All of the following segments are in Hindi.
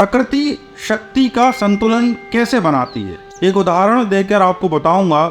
प्रकृति शक्ति का संतुलन कैसे बनाती है। एक उदाहरण देकर आपको बताऊंगा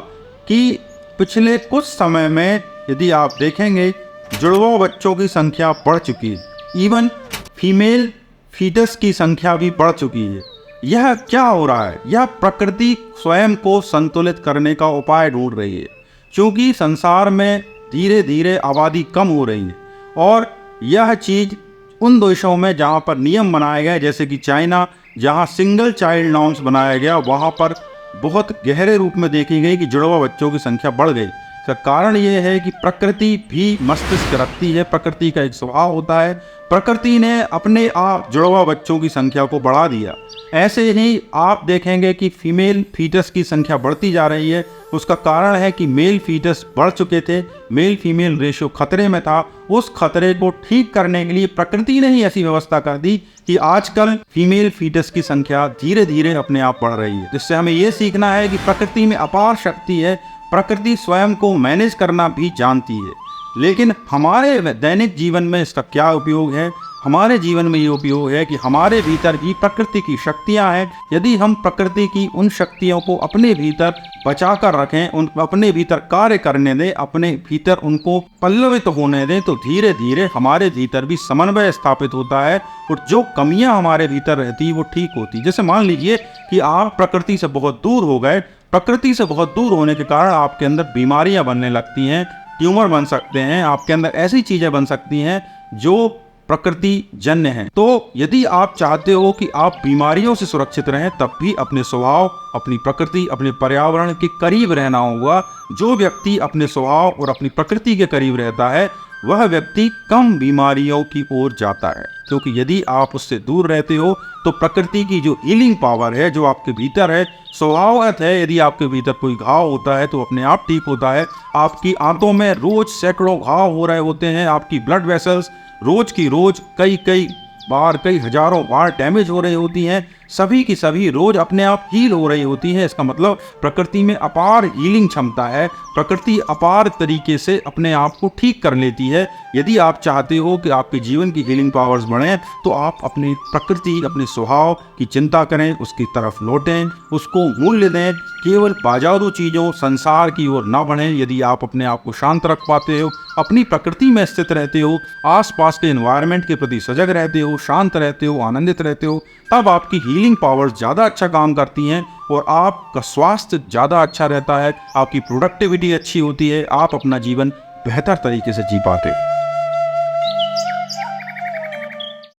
कि पिछले कुछ समय में यदि आप देखेंगे जुड़वा बच्चों की संख्या बढ़ चुकी है, इवन फीमेल फीटस की संख्या भी बढ़ चुकी है। यह क्या हो रहा है? यह प्रकृति स्वयं को संतुलित करने का उपाय ढूंढ रही है, क्योंकि संसार में धीरे धीरे आबादी कम हो रही है और यह चीज़ उन देशों में जहाँ पर नियम बनाए गए, जैसे कि चाइना, जहाँ सिंगल चाइल्ड नॉर्म्स बनाया गया, वहाँ पर बहुत गहरे रूप में देखी गई कि जुड़वा बच्चों की संख्या बढ़ गई। इसका कारण ये है कि प्रकृति भी मस्तिष्क रखती है, प्रकृति का एक स्वभाव होता है। प्रकृति ने अपने आप जुड़वा बच्चों की संख्या को बढ़ा दिया। ऐसे ही आप देखेंगे कि फीमेल फीटस की संख्या बढ़ती जा रही है। उसका कारण है कि मेल फीटस बढ़ चुके थे, मेल फीमेल रेशियो खतरे में था। उस खतरे को ठीक करने के लिए प्रकृति ने ही ऐसी व्यवस्था कर दी कि आजकल फीमेल फीटस की संख्या धीरे धीरे अपने आप बढ़ रही है। जिससे हमें ये सीखना है कि प्रकृति में अपार शक्ति है, प्रकृति स्वयं को मैनेज करना भी जानती है। लेकिन हमारे दैनिक जीवन में इसका क्या उपयोग है? हमारे जीवन में ये उपयोग है कि हमारे भीतर भी प्रकृति की शक्तियां हैं। यदि हम प्रकृति की उन शक्तियों को अपने भीतर बचा कर रखें, उन अपने भीतर कार्य करने दें, अपने भीतर उनको पल्लवित होने दें, तो धीरे धीरे हमारे भीतर भी समन्वय स्थापित होता है और जो कमियां हमारे भीतर रहती वो ठीक होती। जैसे मान लीजिए कि आप प्रकृति से बहुत दूर हो गए, प्रकृति से बहुत दूर होने के कारण आपके अंदर बीमारियां बनने लगती हैं, ट्यूमर बन सकते हैं, आपके अंदर ऐसी चीज़ें बन सकती हैं जो प्रकृति जन्य है। तो यदि आप चाहते हो कि आप बीमारियों से सुरक्षित रहें, तब भी अपने स्वभाव, अपनी प्रकृति, अपने पर्यावरण के करीब रहना होगा। जो व्यक्ति अपने स्वभाव और अपनी प्रकृति के करीब रहता है वह व्यक्ति कम बीमारियों की ओर जाता है, क्योंकि यदि आप उससे दूर रहते हो तो प्रकृति की जो हीलिंग पावर है, जो आपके भीतर है, स्वभावत है, यदि आपके भीतर कोई घाव होता है तो अपने आप ठीक होता है। आपकी आंतों में रोज सैकड़ों घाव हो रहे होते हैं, आपकी ब्लड वेसल्स रोज की रोज कई बार, कई हजारों बार डैमेज हो रही होती हैं, सभी की सभी रोज अपने आप हील हो रही होती हैं। इसका मतलब प्रकृति में अपार हीलिंग क्षमता है, प्रकृति अपार तरीके से अपने आप को ठीक कर लेती है। यदि आप चाहते हो कि आपके जीवन की हीलिंग पावर्स बढ़ें, तो आप अपनी प्रकृति, अपने स्वभाव की चिंता करें, उसकी तरफ लौटें, उसको मूल्य दें। केवल बाजारू चीज़ों, संसार की ओर ना बढ़ें। यदि आप अपने आप को शांत रख पाते हो, अपनी प्रकृति में स्थित रहते हो, आसपास के एनवायरनमेंट के प्रति सजग रहते हो, शांत रहते हो, आनंदित रहते हो, तब आपकी हीलिंग पावर्स ज़्यादा अच्छा काम करती हैं और आपका स्वास्थ्य ज़्यादा अच्छा रहता है, आपकी प्रोडक्टिविटी अच्छी होती है, आप अपना जीवन बेहतर तरीके से जी पाते हो।